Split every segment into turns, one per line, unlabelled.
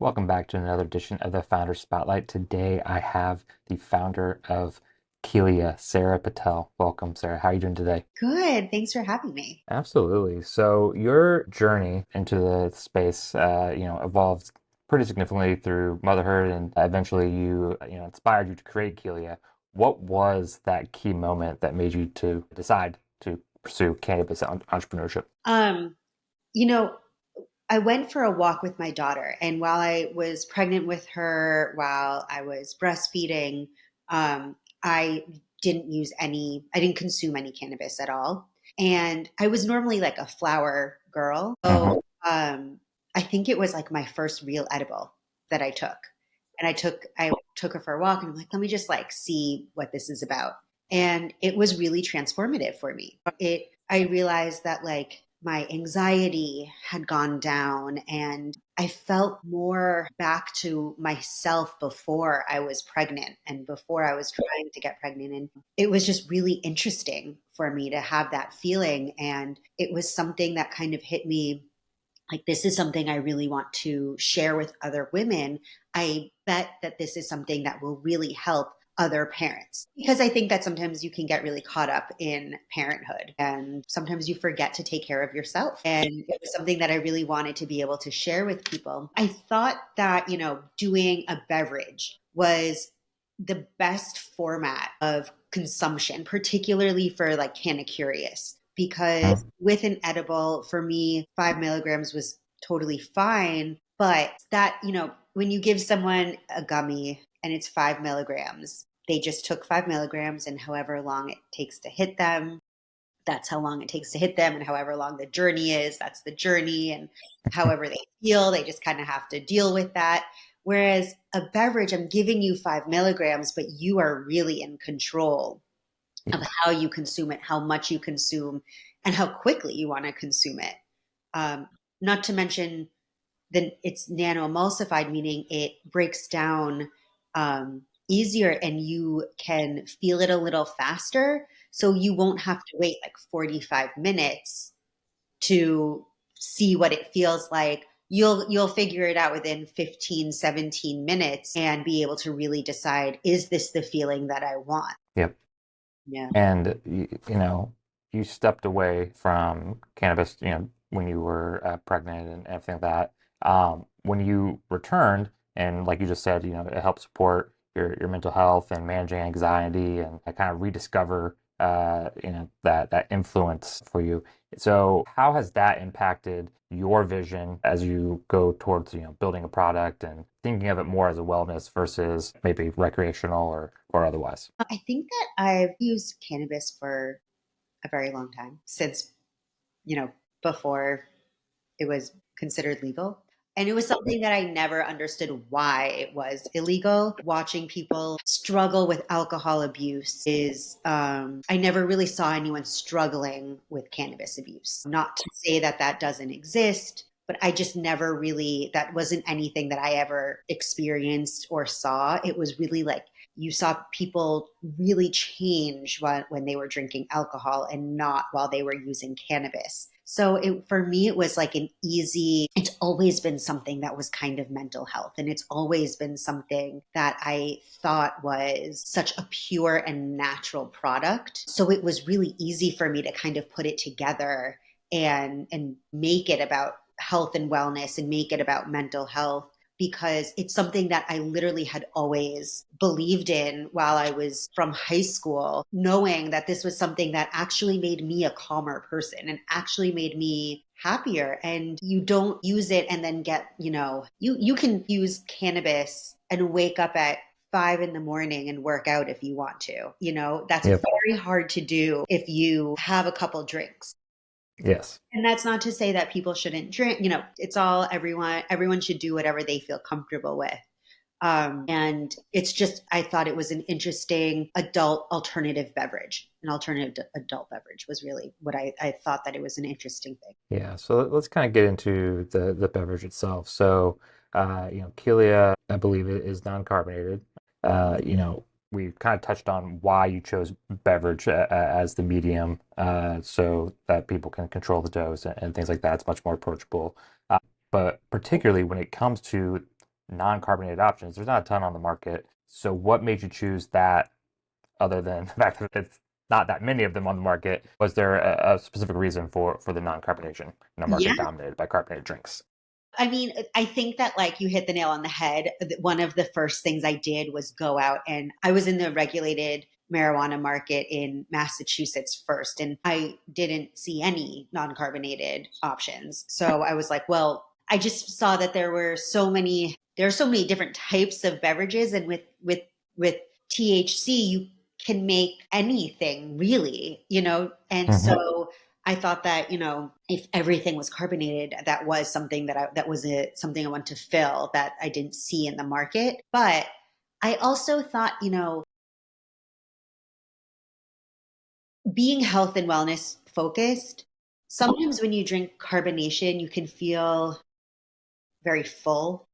Welcome back to another edition of the Founder Spotlight. Today I have the founder of KELIA, Sarah Patel. Welcome, Sarah. How are you doing today?
Good. Thanks for having me.
Absolutely. So your journey into the space, evolved pretty significantly through motherhood, and eventually inspired you to create KELIA. What was that key moment that made you to decide to pursue cannabis entrepreneurship?
Um, you know, I went for a walk with my daughter, and while I was pregnant with her, while I was breastfeeding, I I didn't consume any cannabis at all. And I was normally like a flower girl.
Hmm.
I think it was like my first real edible that I took. And I took her for a walk and I'm like, let me just like see what this is about. And it was really transformative for me. I realized that like my anxiety had gone down and I felt more back to myself before I was pregnant and before I was trying to get pregnant. And it was just really interesting for me to have that feeling. And it was something that kind of hit me like, this is something I really want to share with other women. I bet that this is something that will really help other parents because I think that sometimes you can get really caught up in parenthood and sometimes you forget to take care of yourself. And it was something that I really wanted to be able to share with people. I thought that, doing a beverage was the best format of consumption, particularly for like canna-curious, because with an edible, for me, 5 milligrams was totally fine. But that, when you give someone a gummy and it's 5 milligrams, they just took 5 milligrams, and however long it takes to hit them, that's how long it takes to hit them. And however long the journey is, that's the journey. And however they feel, they just kind of have to deal with that. Whereas a beverage, I'm giving you 5 milligrams, but you are really in control of how you consume it, how much you consume, and how quickly you want to consume it. Um, Not to mention that it's nano emulsified, meaning it breaks down easier and you can feel it a little faster. So you won't have to wait like 45 minutes to see what it feels like. You'll figure it out within 15, 17 minutes and be able to really decide, is this the feeling that I want?
Yep.
Yeah.
And you stepped away from cannabis, when you were pregnant and everything like that. When you returned, and like you just said, it helped support your mental health and managing anxiety, and kind of rediscover, that influence for you. So, how has that impacted your vision as you go towards, building a product and thinking of it more as a wellness versus maybe recreational or otherwise?
I think that I've used cannabis for a very long time, since, you know, before it was considered legal. And it was something that I never understood why it was illegal. Watching people struggle with alcohol abuse I never really saw anyone struggling with cannabis abuse. Not to say that that doesn't exist, but I just never really, that wasn't anything that I ever experienced or saw. It was really like you saw people really change when they were drinking alcohol and not while they were using cannabis. So for me, it was like it's always been something that was kind of mental health. And it's always been something that I thought was such a pure and natural product. So it was really easy for me to kind of put it together and make it about health and wellness and make it about mental health because it's something that I literally had always believed in while I was from high school, knowing that this was something that actually made me a calmer person and actually made me happier. And you don't use it and then you can use cannabis and wake up at 5 in the morning and work out if you want to. That's
Yep.
very hard to do if you have a couple drinks.
Yes.
And that's not to say that people shouldn't drink. It's all everyone should do whatever they feel comfortable with. And it's just, I thought it was an interesting adult alternative beverage. An alternative adult beverage was really what I thought that it was an interesting thing.
Yeah, so let's kind of get into the beverage itself. So, KELIA, I believe it is non-carbonated. We kind of touched on why you chose beverage as the medium, so that people can control the dose and things like that. It's much more approachable. But particularly when it comes to non-carbonated options, there's not a ton on the market. So what made you choose that other than the fact that it's not that many of them on the market? Was there a specific reason for the non-carbonation in a market
Yeah.
dominated by carbonated drinks?
I mean, I think that like you hit the nail on the head. One of the first things I did was go out, and I was in the regulated marijuana market in Massachusetts first, and I didn't see any non-carbonated options. So I was like, well, I just saw that there are so many different types of beverages, and with THC you can make anything really, and
Hmm.
so I thought that, if everything was carbonated, that was something something I want to fill that I didn't see in the market. But I also thought, being health and wellness focused, sometimes when you drink carbonation, you can feel very full.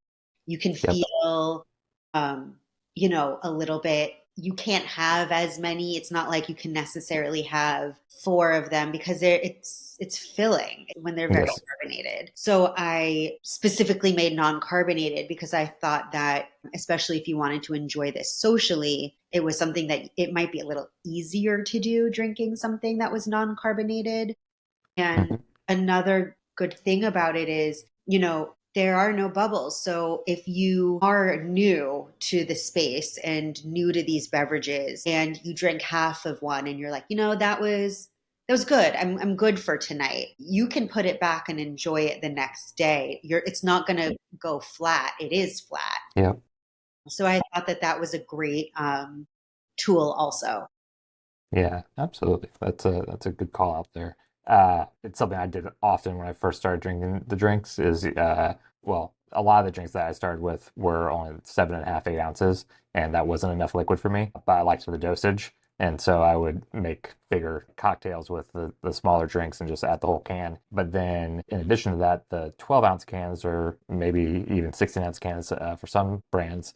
You can
Yep.
feel, um, a little bit, you can't have as many. It's not like you can necessarily have four of them because it's filling when they're very
Yes.
carbonated. So I specifically made non-carbonated because I thought that, especially if you wanted to enjoy this socially, it was something that it might be a little easier to do drinking something that was non-carbonated. And
Hmm.
another good thing about it is, there are no bubbles. So if you are new to the space and new to these beverages and you drink half of one and you're like, that was good. I'm good for tonight. You can put it back and enjoy it the next day. It's not going to go flat. It is flat.
Yep.
So I thought that that was a great tool also.
Yeah, absolutely. That's a good call out there. It's something I did often when I first started drinking the drinks. Well, a lot of the drinks that I started with were only 7.5, 8 ounces, and that wasn't enough liquid for me. But I liked the dosage, and so I would make bigger cocktails with the smaller drinks and just add the whole can. But then, in addition to that, the 12-ounce cans or maybe even 16-ounce cans for some brands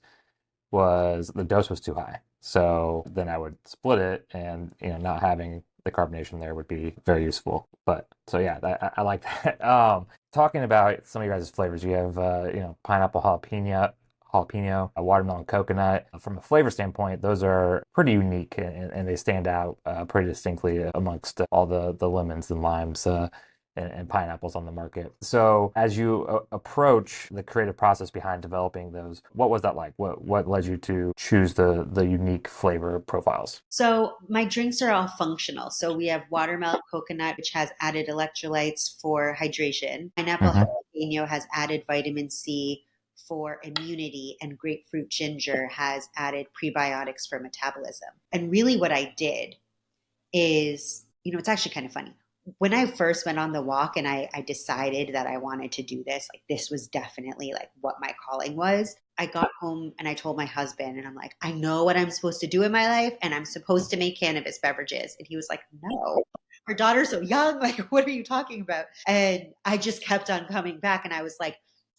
was the dose was too high. So then I would split it, and not having the carbonation there would be very useful. But so yeah, I like that. Talking about some of your guys' flavors, you have pineapple jalapeno, a watermelon coconut. From a flavor standpoint, those are pretty unique, and they stand out pretty distinctly amongst all the lemons and limes and pineapples on the market. So, as you approach the creative process behind developing those, what was that like? What led you to choose the unique flavor profiles?
So my drinks are all functional. So we have watermelon coconut, which has added electrolytes for hydration. Pineapple
Hmm.
jalapeno has added vitamin C for immunity, and grapefruit ginger has added prebiotics for metabolism. And really, what I did is, it's actually kind of funny. When I first went on the walk and I decided that I wanted to do this, like this was definitely like what my calling was. I got home and I told my husband, and I'm like, I know what I'm supposed to do in my life, and I'm supposed to make cannabis beverages. And he was like, no, our daughter's so young. Like, what are you talking about? And I just kept on coming back. And I was like,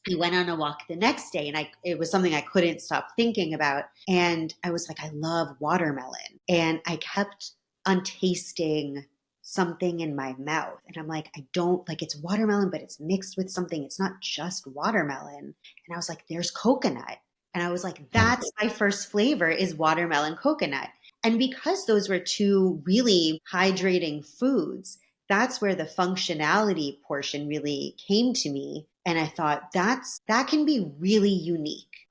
I went on a walk the next day, and it was something I couldn't stop thinking about. And I was like, I love watermelon. And I kept on tasting something in my mouth. And I'm like, I don't like, it's watermelon, but it's mixed with something. It's not just watermelon. And I was like, there's coconut. And I was like, that's my first flavor is watermelon coconut. And because those were two really hydrating foods, that's where the functionality portion really came to me. And I thought that can be really unique,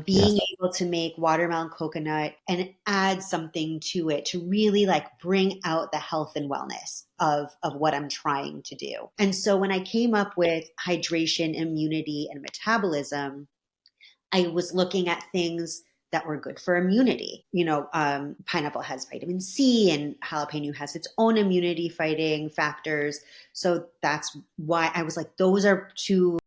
being
Yes.
able to make watermelon coconut and add something to it to really like bring out the health and wellness of what I'm trying to do. And so when I came up with hydration, immunity, and metabolism, I was looking at things that were good for immunity. Pineapple has vitamin C, and jalapeno has its own immunity fighting factors. So that's why I was like, those are two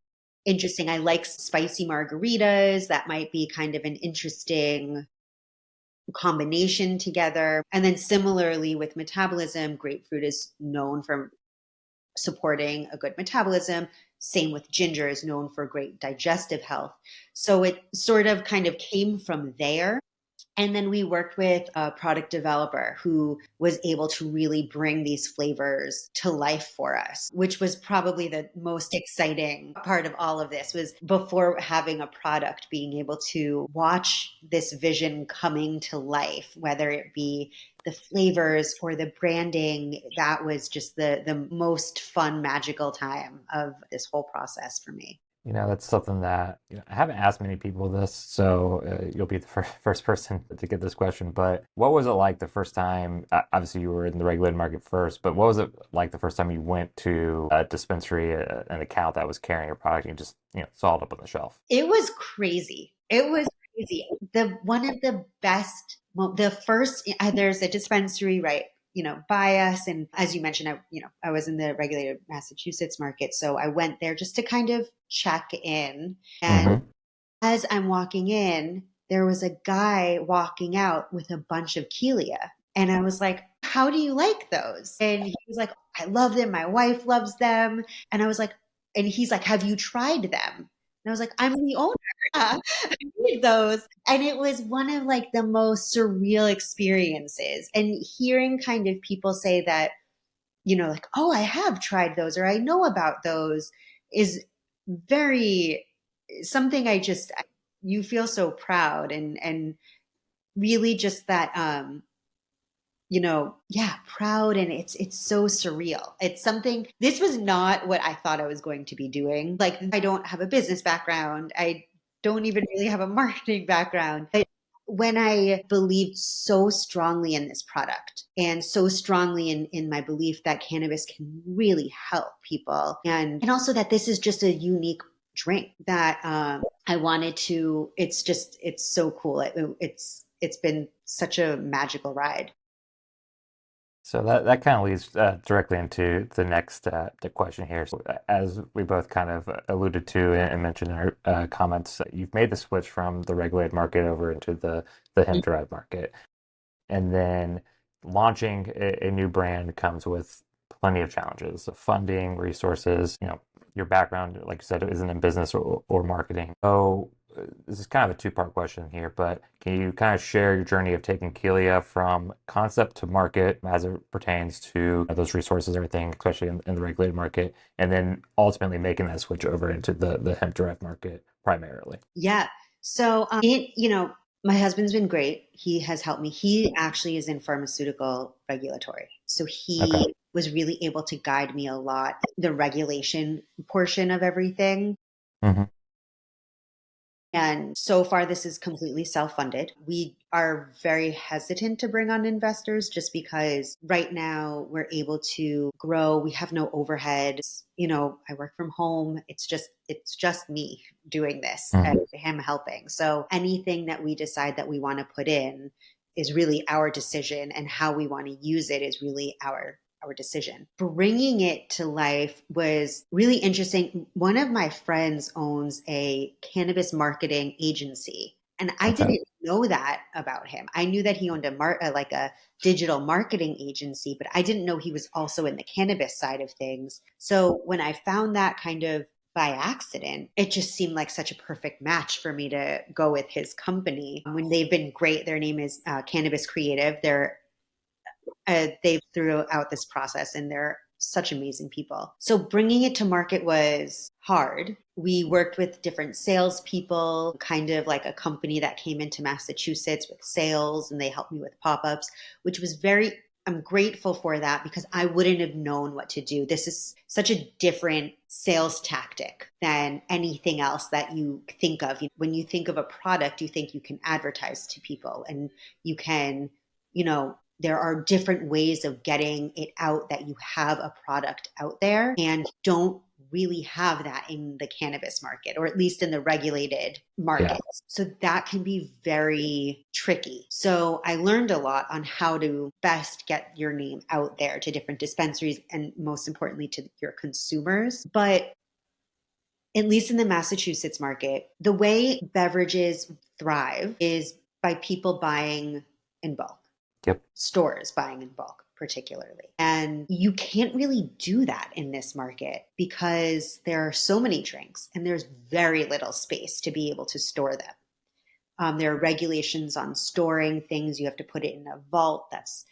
interesting. I like spicy margaritas. That might be kind of an interesting combination together. And then similarly with metabolism, grapefruit is known for supporting a good metabolism. Same with ginger, is known for great digestive health. So it sort of kind of came from there. And then we worked with a product developer who was able to really bring these flavors to life for us, which was probably the most exciting part of all of this was before having a product, being able to watch this vision coming to life, whether it be the flavors or the branding. That was just the most fun, magical time of this whole process for me.
That's something that I haven't asked many people this, so you'll be the first person to get this question. But what was it like the first time? Obviously, you were in the regulated market first, but what was it like the first time you went to a dispensary, an account that was carrying your product, and you just saw it up on the shelf?
It was crazy. It was crazy. The one of the best, well, the first, there's a dispensary right, by us. And as you mentioned, I was in the regulated Massachusetts market, so I went there just to kind of check in. And
Hmm.
as I'm walking in, there was a guy walking out with a bunch of KELIA. And I was like, how do you like those? And he was like, I love them. My wife loves them. And I was like, and he's like, have you tried them? And I was like, I'm the owner. I need those. And it was one of like the most surreal experiences. And hearing kind of people say that, like, oh, I have tried those or I know about those is very something you feel so proud and really just that yeah, proud, and it's so surreal. It's something, this was not what I thought I was going to be doing. Like, I don't have a business background. I don't even really have a marketing background. But when I believed so strongly in this product and so strongly in my belief that cannabis can really help people and also that this is just a unique drink that I wanted to, it's so cool. It's been such a magical ride.
So that kind of leads directly into the next the question here. So as we both kind of alluded to and mentioned in our comments, you've made the switch from the regulated market over into the hemp derived market, and then launching a new brand comes with plenty of challenges, so funding, resources. Your background, like you said, isn't in business or marketing. So this is kind of a two-part question here, but can you kind of share your journey of taking KELIA from concept to market as it pertains to those resources, everything, especially in the regulated market, and then ultimately making that switch over into the hemp derived market primarily?
Yeah. So, my husband's been great. He has helped me. He actually is in pharmaceutical regulatory. So
Okay.
he was really able to guide me a lot, the regulation portion of everything.
Hmm.
And so far, this is completely self funded. We are very hesitant to bring on investors just because right now we're able to grow. We have no overhead. I work from home. It's just me doing this and
Hmm.
him helping. So anything that we decide that we want to put in is really our decision, and how we want to use it is really our decision. Bringing it to life was really interesting. One of my friends owns a cannabis marketing agency, and I
Okay.
didn't know that about him. I knew that he owned like a digital marketing agency, but I didn't know he was also in the cannabis side of things. So when I found that kind of by accident, it just seemed like such a perfect match for me to go with his company. When they've been great, their name is Cannabis Creative. They threw out this process, and they're such amazing people. So bringing it to market was hard. We worked with different salespeople, kind of like a company that came into Massachusetts with sales, and they helped me with pop-ups, which was I'm grateful for that because I wouldn't have known what to do. This is such a different sales tactic than anything else that you think of. When you think of a product, you think you can advertise to people and you can, there are different ways of getting it out that you have a product out there, and don't really have that in the cannabis market, or at least in the regulated
Yeah.
markets. So that can be very tricky. So I learned a lot on how to best get your name out there to different dispensaries and most importantly to your consumers. But at least in the Massachusetts market, the way beverages thrive is by people buying in bulk,
Yep.
stores buying in bulk particularly. And you can't really do that in this market because there are so many drinks and there's very little space to be able to store them. There are regulations on storing things. You have to put it in a vault. That's,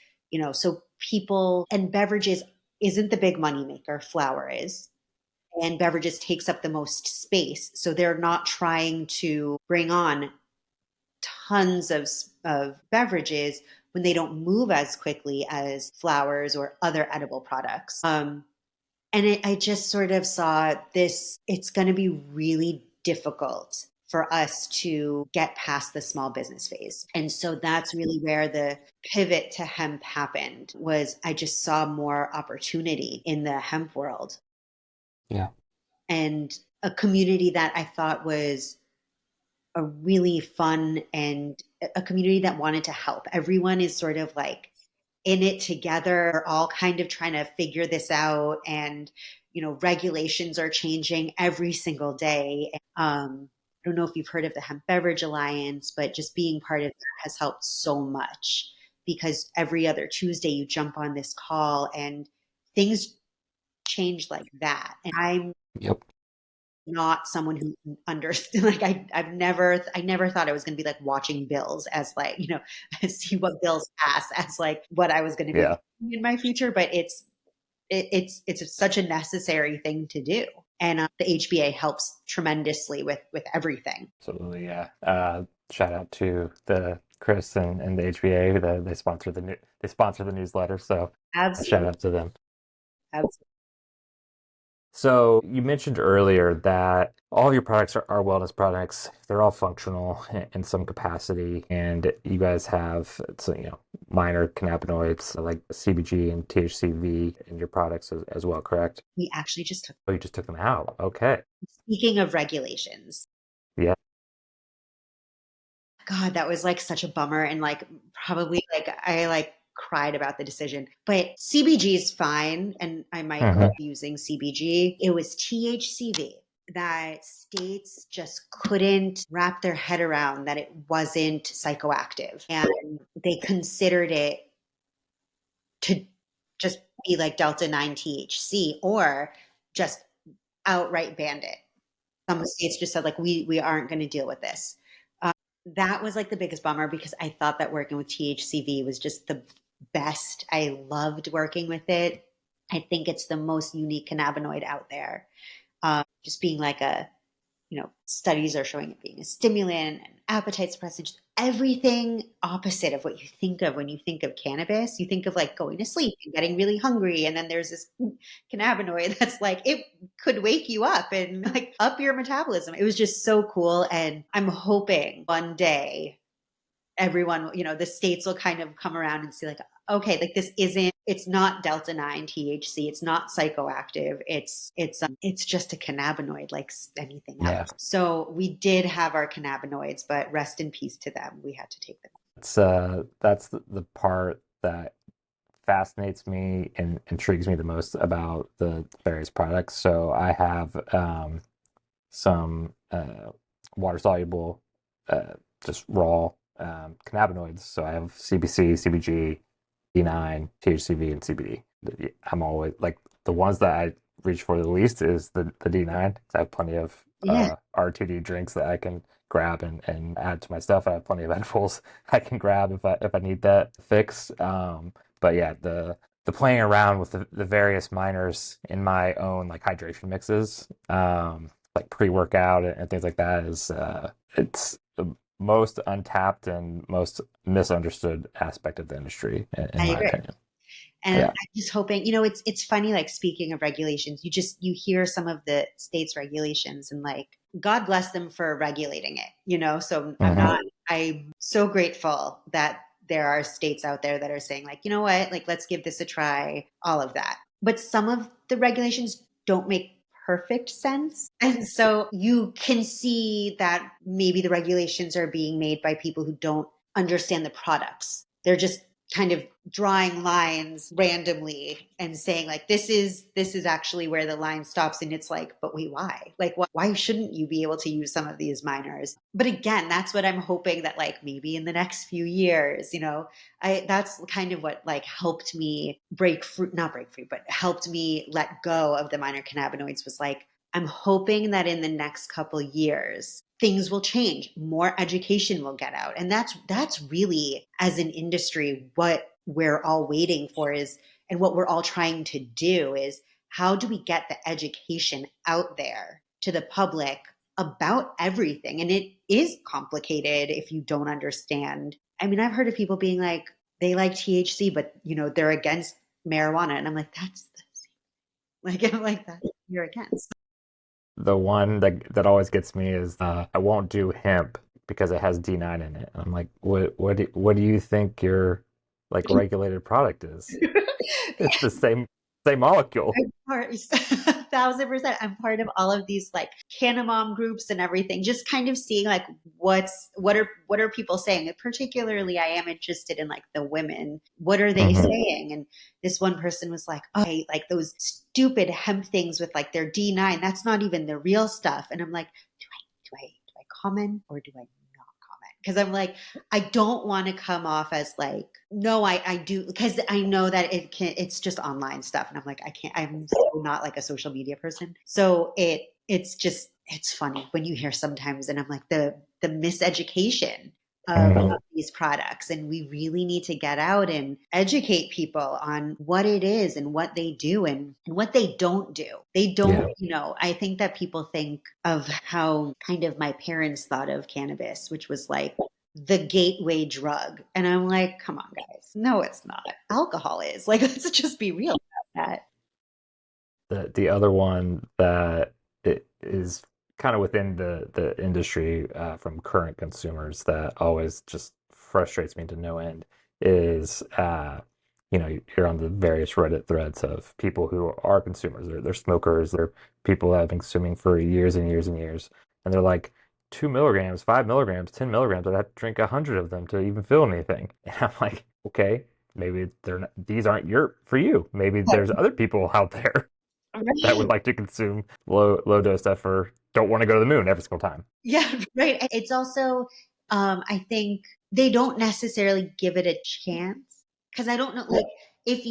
so people and beverages isn't the big money maker. Flour is. And beverages takes up the most space. So they're not trying to bring on tons of beverages when they don't move as quickly as flowers or other edible products. I just sort of saw this, it's going to be really difficult for us to get past the small business phase. And so that's really where the pivot to hemp happened, was I just saw more opportunity in the hemp world,
Yeah.
and a community that I thought was a really fun, and a community that wanted to help. Everyone is sort of like in it together. We're all kind of trying to figure this out, and regulations are changing every single day. I don't know if you've heard of the Hemp Beverage Alliance, but just being part of that has helped so much, because every other Tuesday you jump on this call and things change like that. And I'm
Yep.
not someone who understood, like I never thought I was going to be like watching bills as like, see what bills pass as like what I was going to be
Yeah.
in my future. But it's such a necessary thing to do. And the HBA helps tremendously with everything.
Absolutely. Yeah. Shout out to the Chris and the HBA. They sponsor they sponsor the newsletter. So shout
Absolutely.
out to them.
Absolutely.
So you mentioned earlier that all of your products are wellness products. They're all functional in some capacity, and you guys have minor cannabinoids like CBG and THCV in your products as well, correct?
We actually just took,
Oh, you just took them out. Okay.
speaking of regulations,
Yeah.
God, that was like such a bummer, and like probably like I like cried about the decision. But CBG is fine, and I might
Hmm.
be using CBG. It was THCV that states just couldn't wrap their head around, that it wasn't psychoactive, and they considered it to just be like Delta 9 THC, or just outright banned it. Some states just said like we aren't going to deal with this. That was like the biggest bummer, because I thought that working with THCV was just the best. I loved working with it. I think it's the most unique cannabinoid out there. Just being like studies are showing it being a stimulant and appetite suppressant, just everything opposite of what you think of when you think of cannabis. You think of like going to sleep and getting really hungry. And then there's this cannabinoid that's like, it could wake you up and like up your metabolism. It was just so cool. And I'm hoping one day everyone, the states will kind of come around and see like, okay, like it's not Delta 9 THC, it's not psychoactive, it's just a cannabinoid like anything
Yeah.
else. So we did have our cannabinoids, but rest in peace to them. We had to take them.
That's the part that fascinates me and intrigues me the most about the various products. So I have some water soluble, uh, just raw cannabinoids. So I have CBC, CBG, D9, THCV, and CBD. I'm always like the ones that I reach for the least is the D9. I have plenty of
Yeah.
RTD drinks that I can grab and add to my stuff. I have plenty of edibles I can grab if I need that fix. But yeah, the playing around with the various minors in my own like hydration mixes, like pre-workout and things like that is it's the most untapped and most misunderstood aspect of the industry, in
I
my
agree.
opinion.
And
Yeah.
I'm just hoping, it's funny, like speaking of regulations, you hear some of the states' regulations, and like, God bless them for regulating it, So
Hmm.
I'm so grateful that there are states out there that are saying like, you know what, like, let's give this a try, all of that. But some of the regulations don't make perfect sense. And so you can see that maybe the regulations are being made by people who don't understand the products. They're just kind of drawing lines randomly and saying like, this is actually where the line stops. And it's like, but wait, why, like, why shouldn't you be able to use some of these minors? But again, that's what I'm hoping, that like maybe in the next few years, that's kind of what like helped me break free, not break free, but helped me let go of the minor cannabinoids, was like, I'm hoping that in the next couple years, things will change. More education will get out. And that's really, as an industry, what we're all waiting for is, and what we're all trying to do is, how do we get the education out there to the public about everything? And it is complicated if you don't understand. I mean, I've heard of people being like, they like THC, but they're against marijuana. And I'm like, that's the same. Like, I'm like, that you're against.
The one that always gets me is I won't do hemp because it has D9 in it. And I'm like, what do you think your like regulated product is? It's the same molecule.
I'm part, 1,000%. I'm part of all of these like canna mom groups and everything, just kind of seeing like what are people saying. And particularly, I am interested in like the women. What are they
Hmm.
saying? And this one person was like, "Oh, hey, like those stupid hemp things with like their D9. That's not even the real stuff." And I'm like, do I comment or do I not comment? Because I'm like, I don't want to come off as like, no, I do, because I know that it's just online stuff. And I'm like, I can't, I'm so not like a social media person. So it's funny when you hear sometimes, and I'm like, the miseducation
Hmm.
of these products. And we really need to get out and educate people on what it is and what they do and what they don't do. They don't,
Yeah.
I think that people think of how kind of my parents thought of cannabis, which was like the gateway drug. And I'm like, come on, guys. No, it's not. Alcohol is. Like, let's just be real about that.
The other one that it is kind of within the industry from current consumers that always just frustrates me to no end is you're on the various Reddit threads of people who are consumers. They're smokers. They're people that have been consuming for years and years and years, and they're like 2 milligrams, 5 milligrams, 10 milligrams. I'd have to drink 100 of them to even feel anything. And I'm like, okay, maybe they're not, these aren't your for you. Maybe there's other people out there that would
Right.
like to consume low dose stuff or don't want to go to the moon every single time.
Yeah, right. It's also, I think they don't necessarily give it a chance because I don't know, like if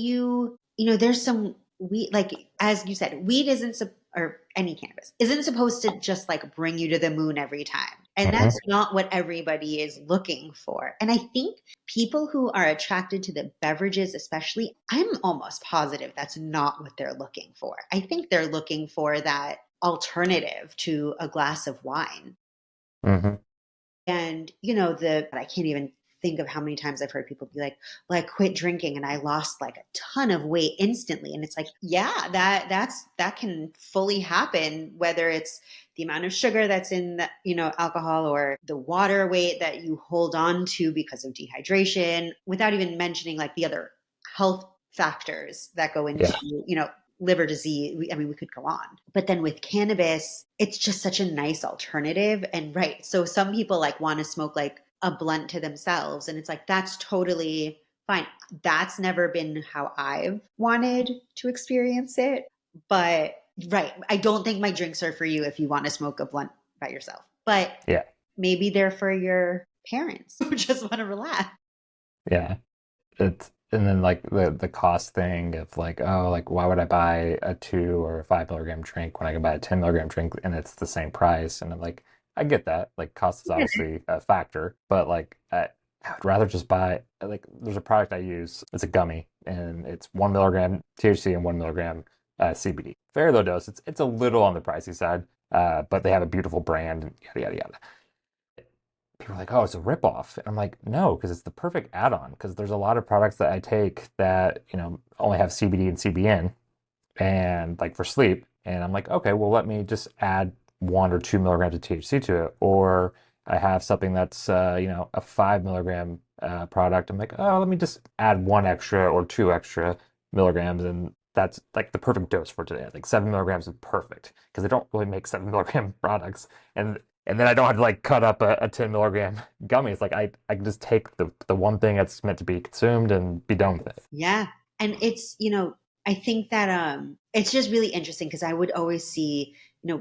there's some weed, like as you said, weed isn't, or any cannabis isn't supposed to just like bring you to the moon every time. And
Hmm.
that's not what everybody is looking for. And I think people who are attracted to the beverages, especially, I'm almost positive that's not what they're looking for. I think they're looking for that alternative to a glass of wine.
Hmm.
And I can't even think of how many times I've heard people be like, well, I quit drinking and I lost like a ton of weight instantly. And it's like, yeah, that can fully happen, whether it's the amount of sugar that's in the, alcohol, or the water weight that you hold on to because of dehydration, without even mentioning like the other health factors that go into,
Yeah.
liver disease. I mean, we could go on. But then with cannabis, it's just such a nice alternative. And right. So some people like want to smoke like a blunt to themselves. And it's like, that's totally fine. That's never been how I've wanted to experience it. But right. I don't think my drinks are for you if you want to smoke a blunt by yourself. But
Yeah.
maybe they're for your parents who just want to relax.
Yeah. It's and then like the cost thing of like, oh, like why would I buy a 2 or 5 milligram drink when I can buy a 10 milligram drink and it's the same price? And I'm like, I get that. Like cost is obviously a factor, but like I would rather just buy like there's a product I use. It's a gummy and it's 1 milligram THC and 1 milligram CBD. Very low dose. It's a little on the pricey side, but they have a beautiful brand and yada yada yada. People are like, oh, it's a ripoff. And I'm like, no, because it's the perfect add-on. Because there's a lot of products that I take that, only have CBD and CBN and like for sleep. And I'm like, okay, well, let me just add 1 or 2 milligrams of THC to it. Or I have something that's, a 5 milligram product. I'm like, oh, let me just add 1 extra or 2 extra milligrams. And that's like the perfect dose for today. Like 7 milligrams is perfect because they don't really make 7 milligram products. And and then I don't have to like cut up a 10 milligram gummy. It's like I can just take the one thing that's meant to be consumed and be done with it.
Yeah. And it's, I think that it's just really interesting because I would always see,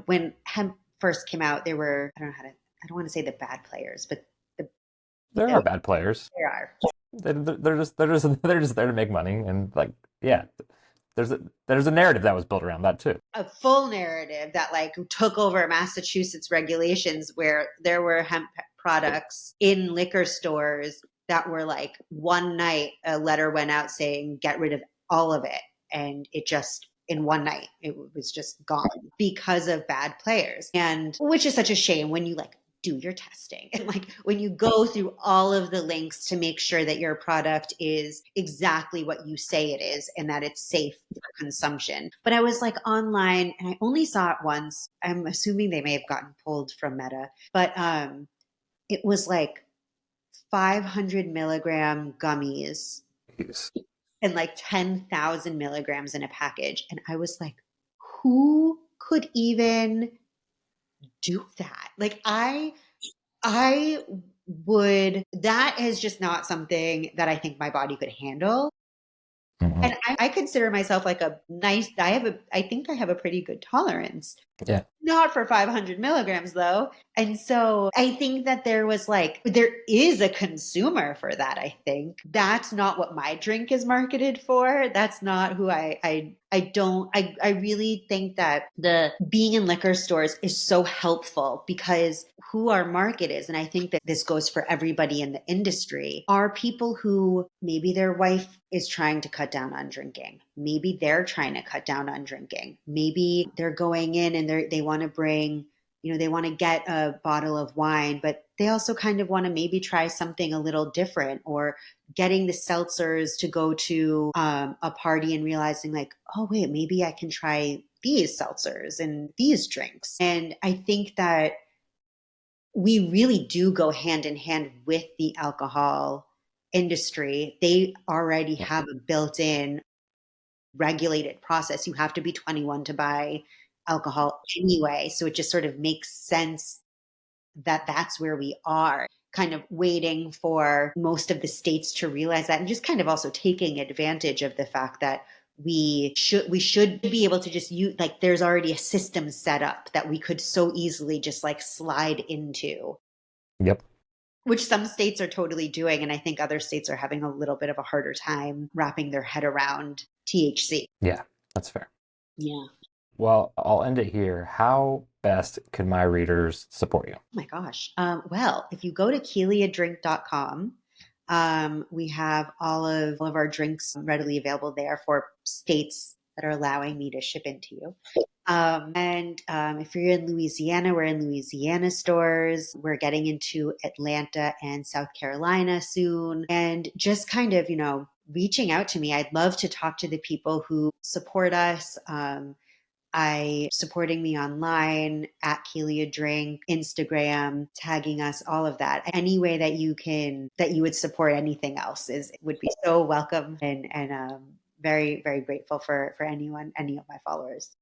when hemp first came out, there were, I don't want to say the bad players, but the,
There are
the
bad players.
there are.
They're just they're just there to make money and like yeah, there's a narrative that was built around that too.
A full narrative that like took over Massachusetts regulations where there were hemp products in liquor stores that were like one night a letter went out saying get rid of all of it, and it just in one night it was just gone because of bad players, and which is such a shame when you like do your testing and like when you go through all of the links to make sure that your product is exactly what you say it is and that it's safe for consumption. But I was like online and I only saw it once. I'm assuming they may have gotten pulled from Meta, but it was like 500 milligram gummies
Jeez.
and like 10,000 milligrams in a package. And I was like, who could even do that? Like I would, that is just not something that I think my body could handle.
Hmm.
And I consider myself like a nice, I think I have a pretty good tolerance.
Yeah.
Not for 500 milligrams though. And so I think that there was like, there is a consumer for that. I think that's not what my drink is marketed for. That's not who I really think that the being in liquor stores is so helpful because who our market is. And I think that this goes for everybody in the industry are people who maybe their wife is trying to cut down on drinking. Maybe they're trying to cut down on drinking. Maybe they're going in and they want to bring, they want to get a bottle of wine, but they also kind of want to maybe try something a little different, or getting the seltzers to go to a party and realizing like, oh, wait, maybe I can try these seltzers and these drinks. And I think that we really do go hand in hand with the alcohol industry. They already
Yeah.
have a built in regulated process. You have to be 21 to buy alcohol anyway. So it just sort of makes sense that that's where we are, kind of waiting for most of the states to realize that, and just kind of also taking advantage of the fact that we should be able to just use, like there's already a system set up that we could so easily just like slide into,
Yep.
which some states are totally doing, and I think other states are having a little bit of a harder time wrapping their head around THC.
Yeah. That's fair.
Yeah.
Well, I'll end it here. How best could my readers support you?
Oh my gosh. Well, if you go to KELIAdrink.com, we have all of our drinks readily available there for states that are allowing me to ship into you. And if you're in Louisiana, we're in Louisiana stores. We're getting into Atlanta and South Carolina soon. And just kind of, reaching out to me. I'd love to talk to the people who support us. I supporting me online at Kelia Drink, Instagram, tagging us, all of that. Any way that you would support anything else would be so welcome, and very, very grateful for any of my followers.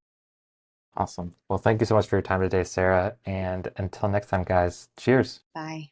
Awesome. Well, thank you so much for your time today, Sarah. And until next time, guys, cheers.
Bye.